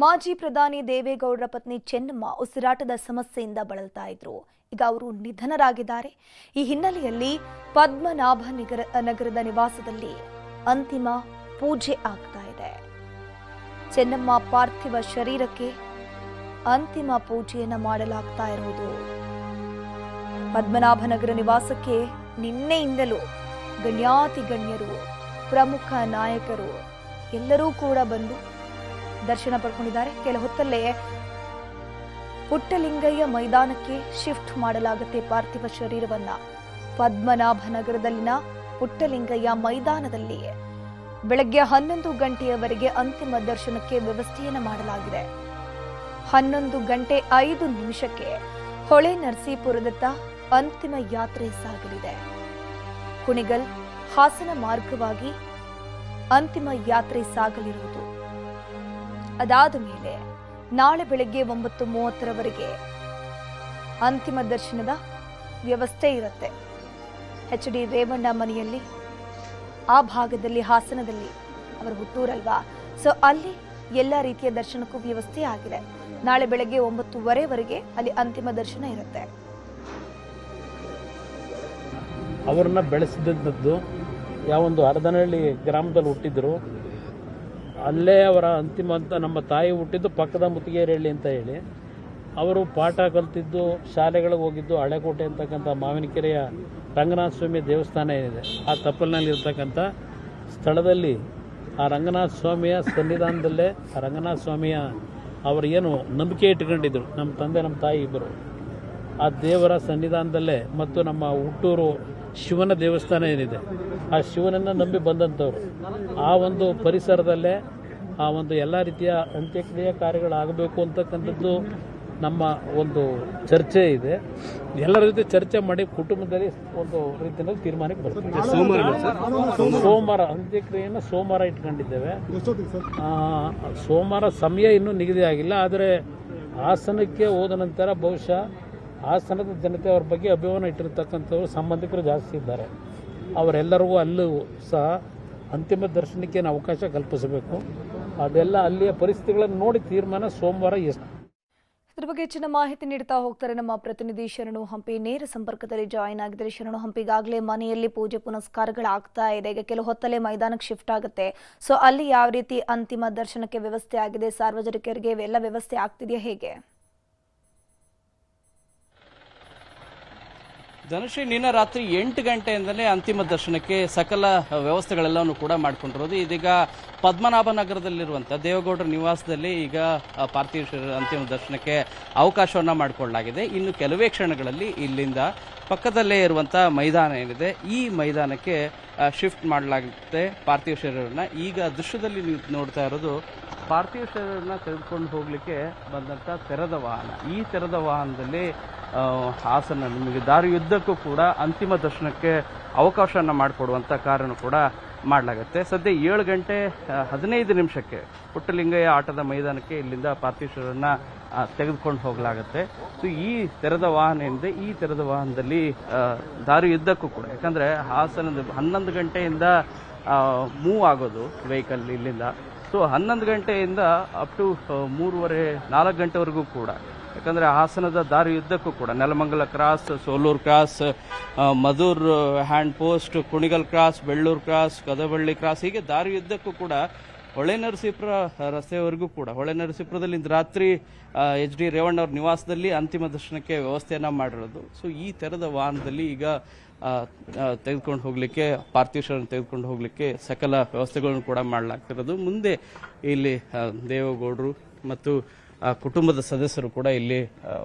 ಮಾಜಿ ಪ್ರಧಾನಿ ದೇವೇಗೌಡರ ಪತ್ನಿ ಚೆನ್ನಮ್ಮ ಉಸಿರಾಟದ ಸಮಸ್ಯೆಯಿಂದ ಬಳಲ್ತಾ ಇದ್ರು. ಈಗ ಅವರು ನಿಧನರಾಗಿದ್ದಾರೆ. ಈ ಹಿನ್ನೆಲೆಯಲ್ಲಿ ಪದ್ಮನಾಭ ನಗರದ ನಿವಾಸದಲ್ಲಿ ಅಂತಿಮ ಪೂಜೆ ಆಗ್ತಾ ಇದೆ. ಚೆನ್ನಮ್ಮ ಪಾರ್ಥಿವ ಶರೀರಕ್ಕೆ ಅಂತಿಮ ಪೂಜೆಯನ್ನ ಮಾಡಲಾಗ್ತಾ ಇರೋದು. ಪದ್ಮನಾಭನಗರ ನಿವಾಸಕ್ಕೆ ನಿನ್ನೆಯಿಂದಲೂ ಗಣ್ಯಾತಿ ಗಣ್ಯರು, ಪ್ರಮುಖ ನಾಯಕರು ಎಲ್ಲರೂ ಕೂಡ ಬಂದು ದರ್ಶನ ಪಡ್ಕೊಂಡಿದ್ದಾರೆ. ಕೆಲ ಹೊತ್ತಲ್ಲೇ ಪುಟ್ಟಲಿಂಗಯ್ಯ ಮೈದಾನಕ್ಕೆ ಶಿಫ್ಟ್ ಮಾಡಲಾಗುತ್ತೆ ಪಾರ್ಥಿವ ಶರೀರವನ್ನ. ಪದ್ಮನಾಭನಗರದಲ್ಲಿನ ಪುಟ್ಟಲಿಂಗಯ್ಯ ಮೈದಾನದಲ್ಲಿ ಬೆಳಗ್ಗೆ 11 ಗಂಟೆಯವರೆಗೆ ಅಂತಿಮ ದರ್ಶನಕ್ಕೆ ವ್ಯವಸ್ಥೆಯನ್ನು ಮಾಡಲಾಗಿದೆ. 11 ಗಂಟೆ 5 ನಿಮಿಷಕ್ಕೆ ಹೊಳೆ ನರಸೀಪುರದತ್ತ ಅಂತಿಮ ಯಾತ್ರೆ ಸಾಗಲಿದೆ. ಕುಣಿಗಲ್ ಹಾಸನ ಮಾರ್ಗವಾಗಿ ಅಂತಿಮ ಯಾತ್ರೆ ಸಾಗಲಿರುವುದು. ಅದಾದ ಮೇಲೆ ನಾಳೆ ಬೆಳಗ್ಗೆ 9:30ರವರೆಗೆ ಅಂತಿಮ ದರ್ಶನದ ವ್ಯವಸ್ಥೆ ಇರುತ್ತೆ. ಎಚ್ ಡಿ ರೇವಣ್ಣ ಮನೆಯಲ್ಲಿ, ಆ ಭಾಗದಲ್ಲಿ, ಹಾಸನದಲ್ಲಿ ಅವರ ಹುಟ್ಟೂರಲ್ವಾ, ಸೊ ಅಲ್ಲಿ ಎಲ್ಲ ರೀತಿಯ ದರ್ಶನಕ್ಕೂ ವ್ಯವಸ್ಥೆ ಆಗಿದೆ. ನಾಳೆ ಬೆಳಗ್ಗೆ 9:30ವರೆಗೆ ಅಲ್ಲಿ ಅಂತಿಮ ದರ್ಶನ ಇರುತ್ತೆ. ಅವರನ್ನ ಬೆಳೆಸಿದಂಥದ್ದು ಯಾವೊಂದು ಹರದನಹಳ್ಳಿ ಗ್ರಾಮದಲ್ಲಿ ಹುಟ್ಟಿದ್ರು. ಅಲ್ಲೇ ಅವರ ಅಂತಿಮ ಅಂತ ನಮ್ಮ ತಾಯಿ ಹುಟ್ಟಿದ್ದು ಪಕ್ಕದ ಮುತ್ತಿಗೆರಹಳ್ಳಿ ಅಂತ ಹೇಳಿ. ಅವರು ಪಾಠ ಕಲ್ತಿದ್ದು, ಶಾಲೆಗಳಿಗೆ ಹೋಗಿದ್ದು ಹಳೆಕೋಟೆ ಅಂತಕ್ಕಂಥ ಮಾವಿನಕೆರೆಯ ರಂಗನಾಥ ಸ್ವಾಮಿ ದೇವಸ್ಥಾನ ಏನಿದೆ, ಆ ತಪ್ಪಲಿನಲ್ಲಿರ್ತಕ್ಕಂಥ ಸ್ಥಳದಲ್ಲಿ ಆ ರಂಗನಾಥ ಸ್ವಾಮಿಯ ಸನ್ನಿಧಾನದಲ್ಲೇ ಆ ರಂಗನಾಥ ಸ್ವಾಮಿಯ ಅವರು ಏನು ನಂಬಿಕೆ ಇಟ್ಕೊಂಡಿದ್ರು, ನಮ್ಮ ತಂದೆ ನಮ್ಮ ತಾಯಿ ಇಬ್ಬರು, ಆ ದೇವರ ಸನ್ನಿಧಾನದಲ್ಲೇ ಮತ್ತು ನಮ್ಮ ಹುಟ್ಟೂರು ಶಿವನ ದೇವಸ್ಥಾನ ಏನಿದೆ, ಆ ಶಿವನನ್ನು ನಂಬಿ ಬಂದಂಥವ್ರು. ಆ ಒಂದು ಪರಿಸರದಲ್ಲೇ ಆ ಒಂದು ಎಲ್ಲ ರೀತಿಯ ಅಂತ್ಯಕ್ರಿಯೆ ಕಾರ್ಯಗಳಾಗಬೇಕು ಅಂತಕ್ಕಂಥದ್ದು ನಮ್ಮ ಒಂದು ಚರ್ಚೆ ಇದೆ. ಎಲ್ಲರ ಜೊತೆ ಚರ್ಚೆ ಮಾಡಿ ಕುಟುಂಬದಲ್ಲಿ ಒಂದು ರೀತಿಯಲ್ಲಿ ತೀರ್ಮಾನಕ್ಕೆ ಬರ್ತೀವಿ. ಸೋಮವಾರ ಅಂತ್ಯಕ್ರಿಯೆಯನ್ನು ಸೋಮವಾರ ಇಟ್ಕೊಂಡಿದ್ದೇವೆ. ಸೋಮವಾರ ಸಮಯ ಇನ್ನೂ ನಿಗದಿ ಆಗಿಲ್ಲ. ಆದರೆ ಹಾಸನಕ್ಕೆ ಹೋದ ನಂತರ ಬಹುಶಃ ಹಾಸನದ ಜನತೆ ಅವ್ರ ಬಗ್ಗೆ ಅಭಿಮಾನ ಇಟ್ಟಿರ್ತಕ್ಕಂಥವ್ರು ಸಂಬಂಧಿಕರು ಜಾಸ್ತಿ ಇದ್ದಾರೆ. ಅವರೆಲ್ಲರಿಗೂ ಅಲ್ಲೂ ಸಹ ಅಂತಿಮ ದರ್ಶನಕ್ಕೆ ಅವಕಾಶ ಕಲ್ಪಿಸಬೇಕು. ಅದೆಲ್ಲ ಅಲ್ಲಿಯ ಪರಿಸ್ಥಿತಿಗಳನ್ನು ನೋಡಿ ತೀರ್ಮಾನ ಸೋಮವಾರ. ಇದ್ರ ಬಗ್ಗೆ ಹೆಚ್ಚಿನ ಮಾಹಿತಿ ನೀಡ್ತಾ ಹೋಗ್ತಾರೆ ನಮ್ಮ ಪ್ರತಿನಿಧಿ ಶರಣು ಹಂಪಿ. ನೇರ ಸಂಪರ್ಕದಲ್ಲಿ ಜಾಯಿನ್ ಆಗಿದ್ದಾರೆ. ಶರಣು ಹಂಪಿ, ಈಗಾಗಲೇ ಮನೆಯಲ್ಲಿ ಪೂಜೆ ಪುನಸ್ಕಾರಗಳಾಗ್ತಾ ಇದೆ. ಈಗ ಕೆಲವು ಹೊತ್ತಲ್ಲೇ ಮೈದಾನಕ್ಕೆ ಶಿಫ್ಟ್ ಆಗುತ್ತೆ. ಸೊ ಅಲ್ಲಿ ಯಾವ ರೀತಿ ಅಂತಿಮ ದರ್ಶನಕ್ಕೆ ವ್ಯವಸ್ಥೆ ಆಗಿದೆ, ಸಾರ್ವಜನಿಕರಿಗೆ ಎಲ್ಲ ವ್ಯವಸ್ಥೆ ಆಗ್ತಿದೆಯಾ, ಹೇಗೆ? ಧನುಶ್ರೀ, ನಿನ್ನೆ ರಾತ್ರಿ 8 ಗಂಟೆಯಿಂದಲೇ ಅಂತಿಮ ದರ್ಶನಕ್ಕೆ ಸಕಲ ವ್ಯವಸ್ಥೆಗಳೆಲ್ಲವನ್ನು ಕೂಡ ಮಾಡಿಕೊಂಡಿರೋದು. ಇದೀಗ ಪದ್ಮನಾಭನಗರದಲ್ಲಿರುವಂಥ ದೇವೇಗೌಡರ ನಿವಾಸದಲ್ಲಿ ಈಗ ಪಾರ್ಥಿವ ಶರೀರ ಅಂತಿಮ ದರ್ಶನಕ್ಕೆ ಅವಕಾಶವನ್ನು ಮಾಡಿಕೊಳ್ಳಲಾಗಿದೆ. ಇನ್ನು ಕೆಲವೇ ಕ್ಷಣಗಳಲ್ಲಿ ಇಲ್ಲಿಂದ ಪಕ್ಕದಲ್ಲೇ ಇರುವಂಥ ಮೈದಾನ ಏನಿದೆ, ಈ ಮೈದಾನಕ್ಕೆ ಶಿಫ್ಟ್ ಮಾಡಲಾಗುತ್ತೆ ಪಾರ್ಥಿವ ಶರೀರವನ್ನು. ಈಗ ದೃಶ್ಯದಲ್ಲಿ ನೀವು ನೋಡ್ತಾ ಇರೋದು ಪಾರ್ಥಿವ ಶರೀರವನ್ನು ತೆಗೆದುಕೊಂಡು ಹೋಗಲಿಕ್ಕೆ ಬಂದಂಥ ತೆರೆದ ವಾಹನ. ಈ ತೆರೆದ ವಾಹನದಲ್ಲಿ ಹಾಸನ ನಿಮಗೆ ದಾರಿಯುದ್ದಕ್ಕೂ ಕೂಡ ಅಂತಿಮ ದರ್ಶನಕ್ಕೆ ಅವಕಾಶವನ್ನು ಮಾಡಿಕೊಡುವಂಥ ಕಾರ್ಯನೂ ಕೂಡ ಮಾಡಲಾಗುತ್ತೆ. ಸದ್ಯ 7 ಗಂಟೆ 15 ನಿಮಿಷಕ್ಕೆ ಪುಟ್ಟಲಿಂಗಯ್ಯ ಆಟದ ಮೈದಾನಕ್ಕೆ ಇಲ್ಲಿಂದ ಪಾರ್ಥಿವ ಶರೀರವನ್ನು ತೆಗೆದುಕೊಂಡು ಹೋಗಲಾಗುತ್ತೆ. ಸೊ ಈ ತೆರೆದ ವಾಹನ ಏನಿದೆ, ಈ ತೆರೆದ ವಾಹನದಲ್ಲಿ ದಾರಿಯುದ್ದಕ್ಕೂ ಕೂಡ, ಯಾಕಂದರೆ ಹಾಸನದ 11 ಗಂಟೆಯಿಂದ ಮೂವ್ ಆಗೋದು ವೆಹಿಕಲ್ ಇಲ್ಲಿಂದ. ಸೊ 11 ಗಂಟೆಯಿಂದ ಅಪ್ ಟು 3:30-4 ಗಂಟೆವರೆಗೂ ಕೂಡ, ಯಾಕಂದರೆ ಹಾಸನದ ದಾರಿಯುದ್ದಕ್ಕೂ ಕೂಡ Nelamangala cross, Solur cross, Madhur hand post, Kunigal cross, Bellur cross, Kadaballi cross, ಹೀಗೆ ದಾರಿಯುದ್ದಕ್ಕೂ ಕೂಡ ಹೊಳೆ ನರಸೀಪುರ ರಸ್ತೆವರೆಗೂ ಕೂಡ, ಹೊಳೆ ನರಸೀಪುರದಲ್ಲಿ ಇಂದು ರಾತ್ರಿ ಎಚ್ ಡಿ ರೇವಣ್ಣ ಅವ್ರ ನಿವಾಸದಲ್ಲಿ ಅಂತಿಮ ದರ್ಶನಕ್ಕೆ ವ್ಯವಸ್ಥೆಯನ್ನು ಮಾಡಿರೋದು. ಸೊ ಈ ತೆರೆದ ವಾಹನದಲ್ಲಿ ಈಗ ತೆಗೆದುಕೊಂಡು ಹೋಗಲಿಕ್ಕೆ, ಪಾರ್ಥಿವ ಶರೀರ ತೆಗೆದುಕೊಂಡು ಹೋಗಲಿಕ್ಕೆ ಸಕಲ ವ್ಯವಸ್ಥೆಗಳನ್ನು ಕೂಡ ಮಾಡಲಾಗ್ತಿರೋದು. ಮುಂದೆ ಇಲ್ಲಿ ದೇವೇಗೌಡರು ಮತ್ತು ಕುಟುಂಬದ ಸದಸ್ಯರು ಕೂಡ ಇಲ್ಲಿ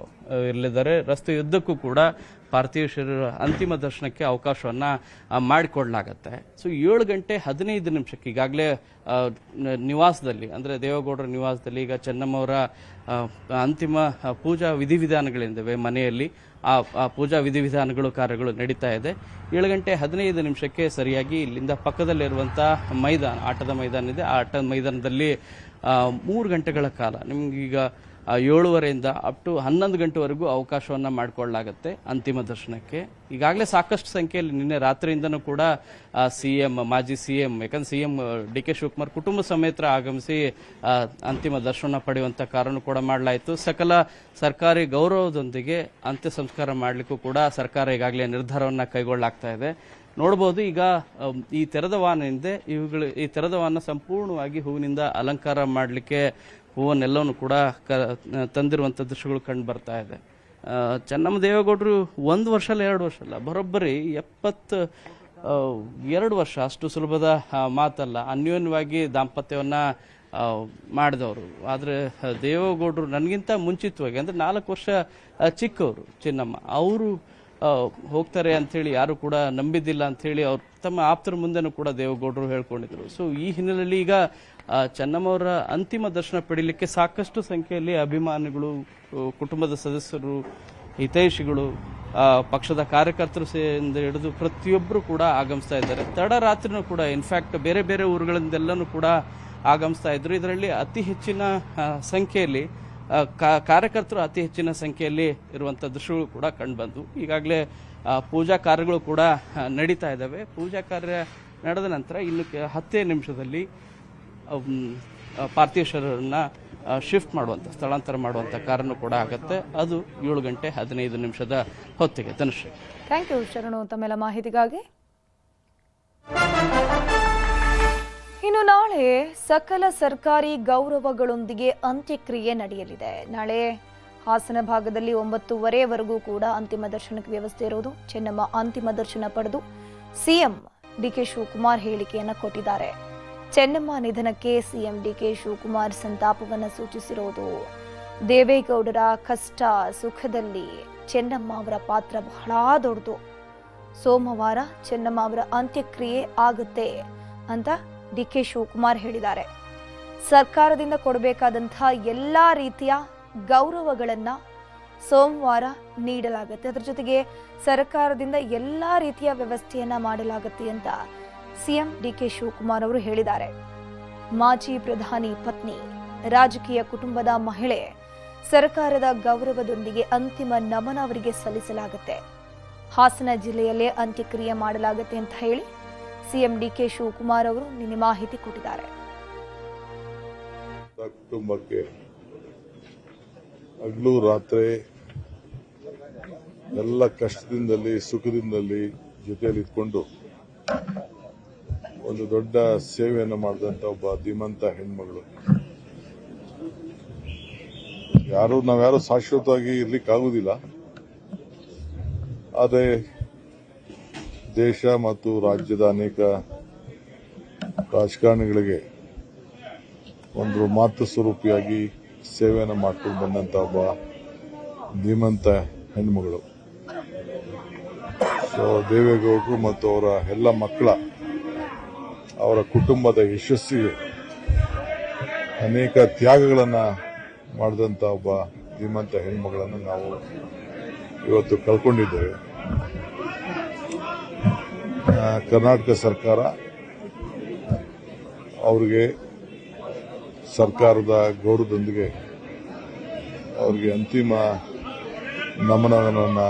ಇರಲಿದ್ದಾರೆ. ರಸ್ತೆಯುದ್ದಕ್ಕೂ ಕೂಡ ಪಾರ್ಥಿವ ಶರೀರ ಅಂತಿಮ ದರ್ಶನಕ್ಕೆ ಅವಕಾಶವನ್ನು ಮಾಡಿಕೊಡ್ಲಾಗತ್ತೆ. ಸೊ 7 ಗಂಟೆ 15 ನಿಮಿಷಕ್ಕೆ ಈಗಾಗಲೇ ನಿವಾಸದಲ್ಲಿ, ಅಂದರೆ ದೇವೇಗೌಡರ ನಿವಾಸದಲ್ಲಿ ಈಗ ಚೆನ್ನಮ್ಮವರ ಅಂತಿಮ ಪೂಜಾ ವಿಧಿವಿಧಾನಗಳಿಂದವೆ ಮನೆಯಲ್ಲಿ. ಆ ಪೂಜಾ ವಿಧಿವಿಧಾನಗಳು ಕಾರ್ಯಗಳು ನಡೀತಾ ಇದೆ. 7 ಗಂಟೆ 15 ನಿಮಿಷಕ್ಕೆ ಸರಿಯಾಗಿ ಇಲ್ಲಿಂದ ಪಕ್ಕದಲ್ಲಿರುವಂಥ ಮೈದಾನ, ಆಟದ ಮೈದಾನ ಇದೆ, ಆ ಆಟದ ಮೈದಾನದಲ್ಲಿ 3 ಗಂಟೆಗಳ ಕಾಲ ನಿಮಗೀಗ 7:30 ಅಪ್ ಟು 11 ಗಂಟೆವರೆಗೂ ಅವಕಾಶವನ್ನು ಮಾಡಿಕೊಳ್ಳಲಾಗುತ್ತೆ ಅಂತಿಮ ದರ್ಶನಕ್ಕೆ. ಈಗಾಗಲೇ ಸಾಕಷ್ಟು ಸಂಖ್ಯೆಯಲ್ಲಿ ನಿನ್ನೆ ರಾತ್ರಿಯಿಂದನೂ ಕೂಡ ಮಾಜಿ ಸಿಎಂ ಯಾಕಂದ್ರೆ ಸಿಎಂ ಡಿ.ಕೆ. ಶಿವಕುಮಾರ್ ಕುಟುಂಬ ಸಮೇತ ಆಗಮಿಸಿ ಅಂತಿಮ ದರ್ಶನ ಪಡೆಯುವಂಥ ಕಾರ್ಯನೂ ಕೂಡ ಮಾಡಲಾಯಿತು. ಸಕಲ ಸರ್ಕಾರಿ ಗೌರವದೊಂದಿಗೆ ಅಂತ್ಯ ಸಂಸ್ಕಾರ ಮಾಡಲಿಕ್ಕೂ ಕೂಡ ಸರ್ಕಾರ ಈಗಾಗಲೇ ನಿರ್ಧಾರವನ್ನು ಕೈಗೊಳ್ಳಲಾಗ್ತಾ ಇದೆ. ನೋಡ್ಬೋದು ಈಗ ಈ ತೆರೆದ ವಾಹನ ಇದೆ, ಈ ತೆರೆದ ವಾಹನ ಸಂಪೂರ್ಣವಾಗಿ ಹೂವಿನಿಂದ ಅಲಂಕಾರ ಮಾಡಲಿಕ್ಕೆ ಹೂವನ್ನೆಲ್ಲವೂ ಕೂಡ ತಂದಿರುವಂಥ ದೃಶ್ಯಗಳು ಕಂಡು ಬರ್ತಾ ಇದೆ. ಚೆನ್ನಮ್ಮ ದೇವೇಗೌಡರು 1 ವರ್ಷ ಅಲ್ಲ 2 ವರ್ಷ ಅಲ್ಲ, ಬರೋಬ್ಬರಿ 72 ವರ್ಷ, ಅಷ್ಟು ಸುಲಭದ ಮಾತಲ್ಲ. ಅನ್ಯೋನ್ಯವಾಗಿ ದಾಂಪತ್ಯವನ್ನು ಮಾಡಿದವರು. ಆದರೆ ದೇವೇಗೌಡರು ನನಗಿಂತ ಮುಂಚಿತವಾಗಿ ಅಂದರೆ 4 ವರ್ಷ ಚಿಕ್ಕವರು ಚೆನ್ನಮ್ಮ, ಅವರು ಹೋಗ್ತಾರೆ ಅಂಥೇಳಿ ಯಾರು ಕೂಡ ನಂಬಿದ್ದಿಲ್ಲ ಅಂಥೇಳಿ ಅವ್ರು ತಮ್ಮ ಆಪ್ತರ ಮುಂದೆನೂ ಕೂಡ ದೇವೇಗೌಡರು ಹೇಳ್ಕೊಂಡಿದ್ರು. ಸೊ ಈ ಹಿನ್ನೆಲೆಯಲ್ಲಿ ಈಗ ಚೆನ್ನಮ್ಮವರ ಅಂತಿಮ ದರ್ಶನ ಪಡೀಲಿಕ್ಕೆ ಸಾಕಷ್ಟು ಸಂಖ್ಯೆಯಲ್ಲಿ ಅಭಿಮಾನಿಗಳು, ಕುಟುಂಬದ ಸದಸ್ಯರು, ಹಿತೈಷಿಗಳು, ಪಕ್ಷದ ಕಾರ್ಯಕರ್ತರು ಸೇರಿಂದ ಹಿಡಿದು ಪ್ರತಿಯೊಬ್ಬರು ಕೂಡ ಆಗಮಿಸ್ತಾ ಇದ್ದಾರೆ. ತಡರಾತ್ರಿನೂ ಕೂಡ ಇನ್ಫ್ಯಾಕ್ಟ್ ಬೇರೆ ಬೇರೆ ಊರುಗಳಿಂದೆಲ್ಲನೂ ಕೂಡ ಆಗಮಿಸ್ತಾ ಇದ್ರು. ಇದರಲ್ಲಿ ಅತಿ ಹೆಚ್ಚಿನ ಸಂಖ್ಯೆಯಲ್ಲಿ ಕಾರ್ಯಕರ್ತರು ಅತಿ ಹೆಚ್ಚಿನ ಸಂಖ್ಯೆಯಲ್ಲಿ ಇರುವಂಥ ದೃಶ್ಯಗಳು ಕೂಡ ಕಂಡುಬಂದು ಈಗಾಗಲೇ ಪೂಜಾ ಕಾರ್ಯಗಳು ಕೂಡ ನಡೀತಾ ಇದ್ದಾವೆ. ಪೂಜಾ ಕಾರ್ಯ ನಡೆದ ನಂತರ ಇನ್ನು 10 ನಿಮಿಷದಲ್ಲಿ ಪಾರ್ಥಿವ ಶರೀರವನ್ನು ಶಿಫ್ಟ್ ಮಾಡುವಂಥ, ಸ್ಥಳಾಂತರ ಮಾಡುವಂಥ ಕಾರ್ಯನೂ ಕೂಡ ಆಗುತ್ತೆ. ಅದು 7:15 ಹೊತ್ತಿಗೆ. ಧನುಶ್ರೀ, ಥ್ಯಾಂಕ್ ಯು ಶರಣು ತಮ್ಮೆಲ್ಲ ಮಾಹಿತಿಗಾಗಿ. ಇನ್ನು ನಾಳೆ ಸಕಲ ಸರ್ಕಾರಿ ಗೌರವಗಳೊಂದಿಗೆ ಅಂತ್ಯಕ್ರಿಯೆ ನಡೆಯಲಿದೆ. ನಾಳೆ ಹಾಸನ ಭಾಗದಲ್ಲಿ 9:30ವರೆಗೂ ಕೂಡ ಅಂತಿಮ ದರ್ಶನಕ್ಕೆ ವ್ಯವಸ್ಥೆ ಇರುವುದು. ಚೆನ್ನಮ್ಮ ಅಂತಿಮ ದರ್ಶನ ಪಡೆದು ಸಿಎಂ ಡಿ.ಕೆ. ಶಿವಕುಮಾರ್ ಹೇಳಿಕೆಯನ್ನು ಕೊಟ್ಟಿದ್ದಾರೆ. ಚೆನ್ನಮ್ಮ ನಿಧನಕ್ಕೆ ಸಿಎಂ ಡಿ.ಕೆ. ಶಿವಕುಮಾರ್ ಸಂತಾಪವನ್ನು ಸೂಚಿಸಿರುವುದು. ದೇವೇಗೌಡರ ಕಷ್ಟ ಸುಖದಲ್ಲಿ ಚೆನ್ನಮ್ಮ ಅವರ ಪಾತ್ರ ಬಹಳ ದೊಡ್ಡದು. ಸೋಮವಾರ ಚೆನ್ನಮ್ಮ ಅವರ ಅಂತ್ಯಕ್ರಿಯೆ ಆಗುತ್ತೆ ಅಂತ ಡಿ.ಕೆ. ಶಿವಕುಮಾರ್ ಹೇಳಿದ್ದಾರೆ. ಸರ್ಕಾರದಿಂದ ಕೊಡಬೇಕಾದಂತಹ ಎಲ್ಲಾ ರೀತಿಯ ಗೌರವಗಳನ್ನ ಸೋಮವಾರ ನೀಡಲಾಗುತ್ತೆ. ಅದರ ಜೊತೆಗೆ ಸರ್ಕಾರದಿಂದ ಎಲ್ಲಾ ರೀತಿಯ ವ್ಯವಸ್ಥೆಯನ್ನ ಮಾಡಲಾಗುತ್ತೆ ಅಂತ ಸಿಎಂ ಡಿ.ಕೆ. ಶಿವಕುಮಾರ್ ಅವರು ಹೇಳಿದ್ದಾರೆ. ಮಾಜಿ ಪ್ರಧಾನಿ ಪತ್ನಿ, ರಾಜಕೀಯ ಕುಟುಂಬದ ಮಹಿಳೆ, ಸರ್ಕಾರದ ಗೌರವದೊಂದಿಗೆ ಅಂತಿಮ ನಮನ ಅವರಿಗೆ ಸಲ್ಲಿಸಲಾಗುತ್ತೆ. ಹಾಸನ ಜಿಲ್ಲೆಯಲ್ಲೇ ಅಂತ್ಯಕ್ರಿಯೆ ಮಾಡಲಾಗುತ್ತೆ ಅಂತ ಹೇಳಿ ಸಿಎಂ ಡಿ.ಕೆ. ಶಿವಕುಮಾರ್ ಅವರು ನಿನ್ನೆ ಮಾಹಿತಿ ಕೊಟ್ಟಿದ್ದಾರೆ. ಕುಟುಂಬಕ್ಕೆ ಹಗಲು ರಾತ್ರಿ ಎಲ್ಲ ಕಷ್ಟದಿಂದಲೇ ಸುಖದಿಂದಲೇ ಜೊತೆಯಲ್ಲಿ ಇಟ್ಕೊಂಡು ಒಂದು ದೊಡ್ಡ ಸೇವೆಯನ್ನು ಮಾಡಿದಂತ ಒಬ್ಬ ಧೀಮಂತ ಹೆಣ್ಮಗಳು. ನಾವ್ಯಾರು ಶಾಶ್ವತವಾಗಿ ಇರ್ಲಿಕ್ಕಾಗುವುದಿಲ್ಲ. ಆದರೆ ದೇಶ ಮತ್ತು ರಾಜ್ಯದ ಅನೇಕ ರಾಜಕಾರಣಿಗಳಿಗೆ ಒಂದು ಮಾತೃ ಸ್ವರೂಪಿಯಾಗಿ ಸೇವೆಯನ್ನು ಮಾಡ್ಕೊಂಡು ಬಂದಂತ ಒಬ್ಬ ಧೀಮಂತ ಹೆಣ್ಮಗಳು. ಸೊ ದೇವೇಗೌಡರು ಮತ್ತು ಅವರ ಎಲ್ಲ ಮಕ್ಕಳ, ಅವರ ಕುಟುಂಬದ ಯಶಸ್ಸಿಗೆ ಅನೇಕ ತ್ಯಾಗಗಳನ್ನು ಮಾಡಿದಂತ ಒಬ್ಬ ಧೀಮಂತ ಹೆಣ್ಮಗಳನ್ನು ನಾವು ಇವತ್ತು ಕಳ್ಕೊಂಡಿದ್ದೇವೆ. ಕರ್ನಾಟಕ ಸರ್ಕಾರ ಅವರಿಗೆ ಸರ್ಕಾರದ ಗೌರವದೊಂದಿಗೆ ಅವರಿಗೆ ಅಂತಿಮ ನಮನವನ್ನು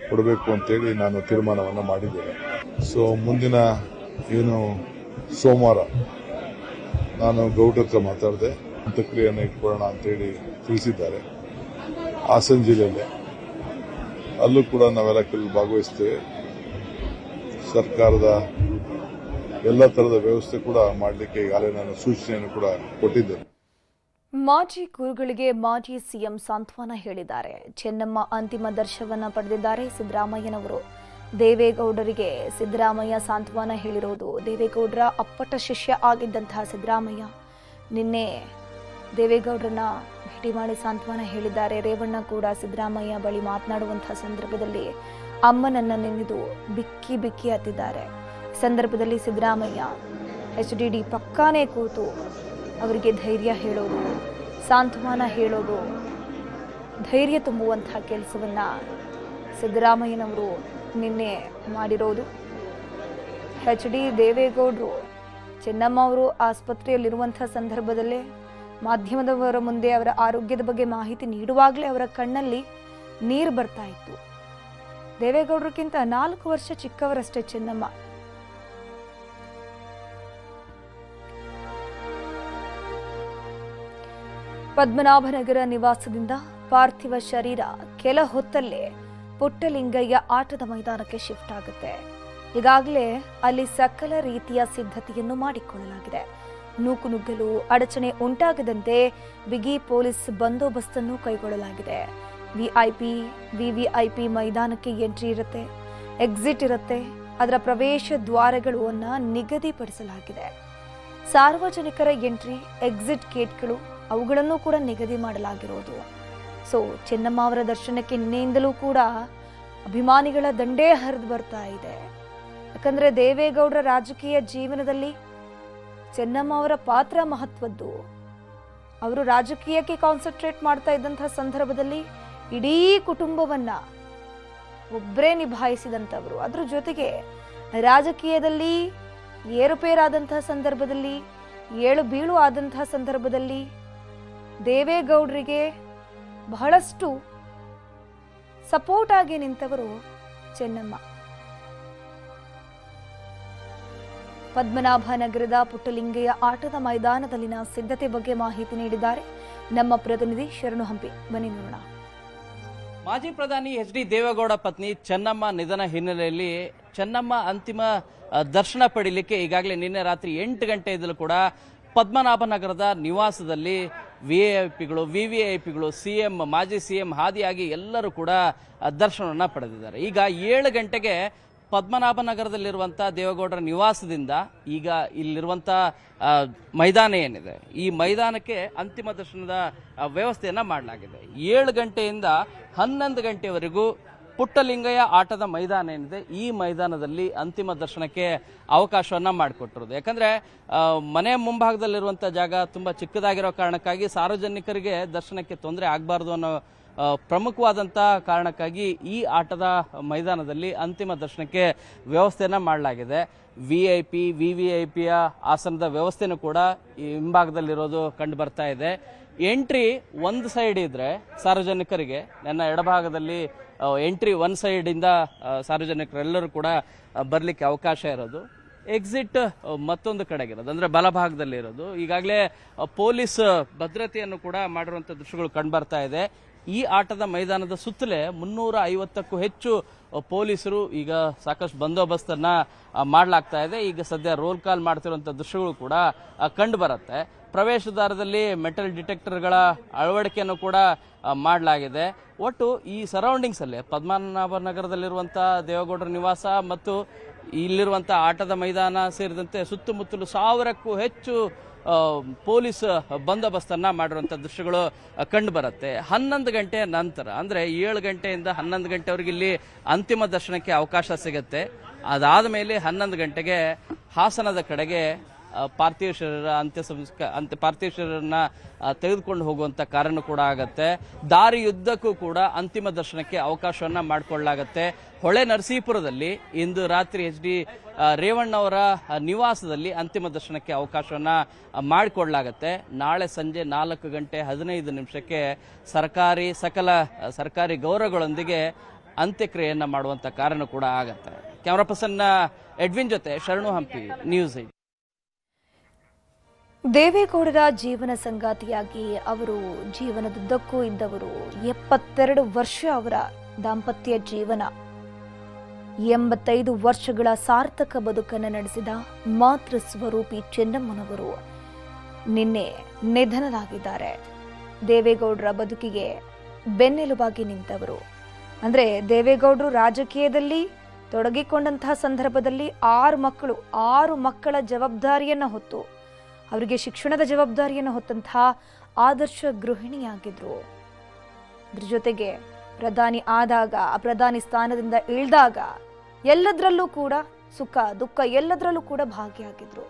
ಕೊಡಬೇಕು ಅಂತೇಳಿ ನಾನು ತೀರ್ಮಾನವನ್ನು ಮಾಡಿದ್ದೇನೆ. ಸೊ ಮುಂದಿನ ಏನು ಸೋಮವಾರ ನಾನು ಗೌಡ್ರ ಹತ್ರ ಮಾತಾಡಿದೆ, ಅಂತ್ಯಕ್ರಿಯೆಯನ್ನು ಇಟ್ಕೊಳ್ಳೋಣ ಅಂತೇಳಿ ತಿಳಿಸಿದ್ದಾರೆ. ಹಾಸನ ಜಿಲ್ಲೆಯಲ್ಲೇ ಅಲ್ಲೂ ಕೂಡ ನಾವೆಲ್ಲ ಕೆಲವು ಭಾಗವಹಿಸ್ತೇವೆ. ಸರ್ಕಾರದ ಎಲ್ಲ ತರಹದ ವ್ಯವಸ್ಥೆ ಕೂಡ ಮಾಡಲಿಕ್ಕೆ ಈಗಾಗಲೇ ನಾನು ಸೂಚನೆಯನ್ನು ಕೂಡ ಕೊಟ್ಟಿದ್ದೇನೆ. ಮಾಜಿ ಗುರುಗಳಿಗೆ ಮಾಜಿ ಸಿಎಂ ಸಾಂತ್ವನ ಹೇಳಿದ್ದಾರೆ. ಚೆನ್ನಮ್ಮ ಅಂತಿಮ ದರ್ಶನವನ್ನ ಪಡೆದಿದ್ದಾರೆ ಸಿದ್ದರಾಮಯ್ಯನವರು. ದೇವೇಗೌಡರಿಗೆ ಸಿದ್ದರಾಮಯ್ಯ ಸಾಂತ್ವನ ಹೇಳಿರೋದು. ದೇವೇಗೌಡರ ಅಪ್ಪಟ ಶಿಷ್ಯ ಆಗಿದ್ದಂತಹ ಸಿದ್ದರಾಮಯ್ಯ ನಿನ್ನೆ ದೇವೇಗೌಡರನ್ನ ಭೇಟಿ ಮಾಡಿ ಸಾಂತ್ವನ ಹೇಳಿದ್ದಾರೆ. ರೇವಣ್ಣ ಕೂಡ ಸಿದ್ದರಾಮಯ್ಯ ಬಳಿ ಮಾತನಾಡುವಂತಹ ಸಂದರ್ಭದಲ್ಲಿ ಅಮ್ಮನನ್ನ ನೆನೆದು ಬಿಕ್ಕಿ ಬಿಕ್ಕಿ ಹತ್ತಿದ್ದಾರೆ. ಸಂದರ್ಭದಲ್ಲಿ ಸಿದ್ದರಾಮಯ್ಯ HDD ಪಕ್ಕಾನೇ ಕೂತು ಅವರಿಗೆ ಧೈರ್ಯ ಹೇಳೋದು, ಸಾಂತ್ವನ ಹೇಳೋದು, ಧೈರ್ಯ ತುಂಬುವಂತಹ ಕೆಲಸವನ್ನ ಸಿದ್ದರಾಮಯ್ಯನವರು ನಿನ್ನೆ ಮಾಡಿರೋದು. HD ದೇವೇಗೌಡರು ಚೆನ್ನಮ್ಮ ಅವರು ಆಸ್ಪತ್ರೆಯಲ್ಲಿರುವಂತಹ ಸಂದರ್ಭದಲ್ಲೇ ಮಾಧ್ಯಮದವರ ಮುಂದೆ ಅವರ ಆರೋಗ್ಯದ ಬಗ್ಗೆ ಮಾಹಿತಿ ನೀಡುವಾಗಲೇ ಅವರ ಕಣ್ಣಲ್ಲಿ ನೀರು ಬರ್ತಾ ಇತ್ತು. ದೇವೇಗೌಡರಿಗಿಂತ 4 ವರ್ಷ ಚಿಕ್ಕವರಷ್ಟೇ ಚೆನ್ನಮ್ಮ. ಪದ್ಮನಾಭನಗರ ನಿವಾಸದಿಂದ ಪಾರ್ಥಿವ ಶರೀರ ಕೆಲ ಹೊತ್ತಲ್ಲೇ ಪುಟ್ಟಲಿಂಗಯ್ಯ ಆಟದ ಮೈದಾನಕ್ಕೆ ಶಿಫ್ಟ್ ಆಗುತ್ತೆ. ಈಗಾಗಲೇ ಅಲ್ಲಿ ಸಕಲ ರೀತಿಯ ಸಿದ್ಧತೆಯನ್ನು ಮಾಡಿಕೊಳ್ಳಲಾಗಿದೆ. ನೂಕುನುಗ್ಗಲು ಅಡಚಣೆ ಉಂಟಾಗದಂತೆ ಬಿಗಿ ಪೊಲೀಸ್ ಬಂದೋಬಸ್ತನ್ನು ಕೈಗೊಳ್ಳಲಾಗಿದೆ. ವಿವಿಐಪಿ ಮೈದಾನಕ್ಕೆ ಎಂಟ್ರಿ ಇರುತ್ತೆ, ಎಕ್ಸಿಟ್ ಇರುತ್ತೆ. ಅದರ ಪ್ರವೇಶ ದ್ವಾರಗಳನ್ನು ನಿಗದಿಪಡಿಸಲಾಗಿದೆ. ಸಾರ್ವಜನಿಕರ ಎಂಟ್ರಿ, ಎಕ್ಸಿಟ್ ಗೇಟ್ಗಳು ಅವುಗಳನ್ನು ಕೂಡ ನಿಗದಿ ಮಾಡಲಾಗಿರೋದು. ಸೊ ಚೆನ್ನಮ್ಮ ಅವರ ದರ್ಶನಕ್ಕೆ ನಿನ್ನೆಯಿಂದಲೂ ಕೂಡ ಅಭಿಮಾನಿಗಳ ದಂಡೇ ಹರಿದು ಬರ್ತಾ ಇದೆ. ಯಾಕಂದ್ರೆ ದೇವೇಗೌಡರ ರಾಜಕೀಯ ಜೀವನದಲ್ಲಿ ಚೆನ್ನಮ್ಮ ಅವರ ಪಾತ್ರ ಮಹತ್ವದ್ದು. ಅವರು ರಾಜಕೀಯಕ್ಕೆ ಕಾನ್ಸಂಟ್ರೇಟ್ ಮಾಡ್ತಾ ಇದ್ದಂತಹ ಸಂದರ್ಭದಲ್ಲಿ ಇಡೀ ಕುಟುಂಬವನ್ನ ಒಬ್ಬರೇ ನಿಭಾಯಿಸಿದಂಥವರು. ಅದ್ರ ಜೊತೆಗೆ ರಾಜಕೀಯದಲ್ಲಿ ಏರುಪೇರಾದಂತಹ ಸಂದರ್ಭದಲ್ಲಿ, ಏಳು ಬೀಳು ಆದಂತಹ ಸಂದರ್ಭದಲ್ಲಿ ದೇವೇಗೌಡರಿಗೆ ಬಹಳಷ್ಟು ಸಪೋರ್ಟ್ ಆಗಿ ನಿಂತವರು ಚೆನ್ನಮ್ಮ. ಪದ್ಮನಾಭನಗರದ ಪುಟ್ಟಲಿಂಗಯ್ಯ ಆಟದ ಮೈದಾನದಲ್ಲಿನ ಸಿದ್ಧತೆ ಬಗ್ಗೆ ಮಾಹಿತಿ ನೀಡಿದ್ದಾರೆ ನಮ್ಮ ಪ್ರತಿನಿಧಿ ಶರಣು ಹಂಪಿ. ಬನ್ನಿ ನೋಡೋಣ. ಮಾಜಿ ಪ್ರಧಾನಿ ಎಚ್ ಡಿ ದೇವೇಗೌಡ ಪತ್ನಿ ಚೆನ್ನಮ್ಮ ನಿಧನ ಹಿನ್ನೆಲೆಯಲ್ಲಿ ಚೆನ್ನಮ್ಮ ಅಂತಿಮ ದರ್ಶನ ಪಡೀಲಿಕ್ಕೆ ಈಗಾಗಲೇ ನಿನ್ನೆ ರಾತ್ರಿ 8 ಗಂಟೆಯಿಂದಲೂ ಕೂಡ ಪದ್ಮನಾಭನಗರದ ನಿವಾಸದಲ್ಲಿ ವಿಐಪಿಗಳು, ವಿವಿಐಪಿಗಳು, ಸಿಎಂ, ಮಾಜಿ ಸಿಎಂ ಹಾದಿಯಾಗಿ ಎಲ್ಲರೂ ಕೂಡ ದರ್ಶನವನ್ನು ಪಡೆದಿದ್ದಾರೆ. ಈಗ 7 ಗಂಟೆಗೆ ಪದ್ಮನಾಭನಗರದಲ್ಲಿರುವಂಥ ದೇವೇಗೌಡರ ನಿವಾಸದಿಂದ ಈಗ ಇಲ್ಲಿರುವಂಥ ಮೈದಾನ ಏನಿದೆ, ಈ ಮೈದಾನಕ್ಕೆ ಅಂತಿಮ ದರ್ಶನದ ವ್ಯವಸ್ಥೆಯನ್ನು ಮಾಡಲಾಗಿದೆ. 7 ಗಂಟೆಯಿಂದ 11 ಗಂಟೆವರೆಗೂ ಪುಟ್ಟಲಿಂಗಯ್ಯ ಆಟದ ಮೈದಾನ ಏನಿದೆ, ಈ ಮೈದಾನದಲ್ಲಿ ಅಂತಿಮ ದರ್ಶನಕ್ಕೆ ಅವಕಾಶವನ್ನು ಮಾಡಿಕೊಟ್ಟಿರೋದು. ಯಾಕಂದರೆ ಮನೆ ಮುಂಭಾಗದಲ್ಲಿರುವಂಥ ಜಾಗ ತುಂಬ ಚಿಕ್ಕದಾಗಿರೋ ಕಾರಣಕ್ಕಾಗಿ ಸಾರ್ವಜನಿಕರಿಗೆ ದರ್ಶನಕ್ಕೆ ತೊಂದರೆ ಆಗಬಾರ್ದು ಅನ್ನೋ ಪ್ರಮುಖವಾದಂಥ ಕಾರಣಕ್ಕಾಗಿ ಈ ಆಟದ ಮೈದಾನದಲ್ಲಿ ಅಂತಿಮ ದರ್ಶನಕ್ಕೆ ವ್ಯವಸ್ಥೆಯನ್ನು ಮಾಡಲಾಗಿದೆ. ವಿಐಪಿ, ವಿವಿಐಪಿಯ ಆಸನದ ವ್ಯವಸ್ಥೆನೂ ಕೂಡ ಈ ಹಿಂಭಾಗದಲ್ಲಿರೋದು ಕಂಡು ಬರ್ತಾ ಇದೆ. ಎಂಟ್ರಿ ಒಂದು ಸೈಡ್ ಇದ್ರೆ ಸಾರ್ವಜನಿಕರಿಗೆ, ನನ್ನ ಎಡಭಾಗದಲ್ಲಿ ಎಂಟ್ರಿ ಒಂದು ಸೈಡಿಂದ ಸಾರ್ವಜನಿಕರೆಲ್ಲರೂ ಕೂಡ ಬರಲಿಕ್ಕೆ ಅವಕಾಶ ಇರೋದು. ಎಕ್ಸಿಟ್ ಮತ್ತೊಂದು ಕಡೆಗಿರೋದು, ಅಂದರೆ ಬಲಭಾಗದಲ್ಲಿ ಇರೋದು. ಈಗಾಗಲೇ ಪೊಲೀಸ್ ಭದ್ರತೆಯನ್ನು ಕೂಡ ಮಾಡಿರುವಂಥ ದೃಶ್ಯಗಳು ಕಂಡು ಬರ್ತಾ ಇದೆ. ಈ ಆಟದ ಮೈದಾನದ ಸುತ್ತಲೇ 350ಕ್ಕೂ ಹೆಚ್ಚು ಪೊಲೀಸರು ಈಗ ಸಾಕಷ್ಟು ಬಂದೋಬಸ್ತನ್ನು ಮಾಡಲಾಗ್ತಾ ಇದೆ. ಈಗ ಸದ್ಯ ರೋಲ್ ಕಾಲ್ ಮಾಡ್ತಿರುವಂಥ ದೃಶ್ಯಗಳು ಕೂಡ ಕಂಡು ಬರುತ್ತೆ. ಪ್ರವೇಶದ್ವಾರದಲ್ಲಿ ಮೆಟಲ್ ಡಿಟೆಕ್ಟರ್ಗಳ ಅಳವಡಿಕೆಯನ್ನು ಕೂಡ ಮಾಡಲಾಗಿದೆ. ಒಟ್ಟು ಈ ಸರೌಂಡಿಂಗ್ಸಲ್ಲಿ ಪದ್ಮನಾಭನಗರದಲ್ಲಿರುವಂಥ ದೇವೇಗೌಡರ ನಿವಾಸ ಮತ್ತು ಇಲ್ಲಿರುವಂಥ ಆಟದ ಮೈದಾನ ಸೇರಿದಂತೆ ಸುತ್ತಮುತ್ತಲು 1000ಕ್ಕೂ ಹೆಚ್ಚು ಪೊಲೀಸ್ ಬಂದೋಬಸ್ತನ್ನು ಮಾಡಿರುವಂಥ ದೃಶ್ಯಗಳು ಕಂಡು ಬರುತ್ತೆ. 11 ಗಂಟೆಯ ನಂತರ, ಅಂದರೆ 7 ಗಂಟೆಯಿಂದ 11 ಗಂಟೆವರೆಗೆ ಇಲ್ಲಿ ಅಂತಿಮ ದರ್ಶನಕ್ಕೆ ಅವಕಾಶ ಸಿಗುತ್ತೆ. ಅದಾದ ಮೇಲೆ 11 ಗಂಟೆಗೆ ಹಾಸನದ ಕಡೆಗೆ ಪಾರ್ಥಿವ ಶರೀರ ಪಾರ್ಥಿವ ಶರೀರನ್ನ ತೆಗೆದುಕೊಂಡು ಹೋಗುವಂಥ ಕಾರಣ ಕೂಡ ಆಗತ್ತೆ. ದಾರಿಯುದ್ದಕ್ಕೂ ಕೂಡ ಅಂತಿಮ ದರ್ಶನಕ್ಕೆ ಅವಕಾಶವನ್ನು ಮಾಡಿಕೊಳ್ಳಲಾಗತ್ತೆ. ಹೊಳೆ ನರಸೀಪುರದಲ್ಲಿ ಇಂದು ರಾತ್ರಿ ಎಚ್ ಡಿ ರೇವಣ್ಣವರ ನಿವಾಸದಲ್ಲಿ ಅಂತಿಮ ದರ್ಶನಕ್ಕೆ ಅವಕಾಶವನ್ನು ಮಾಡಿಕೊಳ್ಳಲಾಗತ್ತೆ. ನಾಳೆ ಸಂಜೆ 4 ಗಂಟೆ 15 ನಿಮಿಷಕ್ಕೆ ಸಕಲ ಸರ್ಕಾರಿ ಗೌರವಗಳೊಂದಿಗೆ ಅಂತ್ಯಕ್ರಿಯೆಯನ್ನು ಮಾಡುವಂಥ ಕಾರಣ ಕೂಡ ಆಗತ್ತೆ. ಕ್ಯಾಮರಾ ಪರ್ಸನ್ ಎಡ್ವಿನ್ ಜೊತೆ ಶರಣು ಹಂಪಿ, ನ್ಯೂಸ್ 8. ದೇವೇಗೌಡರ ಜೀವನ ಸಂಗಾತಿಯಾಗಿ ಅವರು ಜೀವನದುದ್ದಕ್ಕೂ ಇದ್ದವರು. 72 ವರ್ಷ ಅವರ ದಾಂಪತ್ಯ ಜೀವನ, 85 ವರ್ಷಗಳ ಸಾರ್ಥಕ ಬದುಕನ್ನು ನಡೆಸಿದ ಮಾತೃ ಸ್ವರೂಪಿ ಚೆನ್ನಮ್ಮನವರು ನಿನ್ನೆ ನಿಧನರಾಗಿದ್ದಾರೆ. ದೇವೇಗೌಡರ ಬದುಕಿಗೆ ಬೆನ್ನೆಲುಬಾಗಿ ನಿಂತವರು. ಅಂದರೆ ದೇವೇಗೌಡರು ರಾಜಕೀಯದಲ್ಲಿ ತೊಡಗಿಕೊಂಡಂತಹ ಸಂದರ್ಭದಲ್ಲಿ 6 ಮಕ್ಕಳ ಜವಾಬ್ದಾರಿಯನ್ನು ಹೊತ್ತು, ಅವರಿಗೆ ಶಿಕ್ಷಣದ ಜವಾಬ್ದಾರಿಯನ್ನು ಹೊತ್ತಂತಹ ಆದರ್ಶ ಗೃಹಿಣಿಯಾಗಿದ್ರು. ಅದ್ರ ಜೊತೆಗೆ ಪ್ರಧಾನಿ ಆದಾಗ, ಪ್ರಧಾನಿ ಸ್ಥಾನದಿಂದ ಇಳಿದಾಗ ಎಲ್ಲದರಲ್ಲೂ ಕೂಡ ಸುಖ ದುಃಖ ಎಲ್ಲದರಲ್ಲೂ ಕೂಡ ಭಾಗಿಯಾಗಿದ್ರು.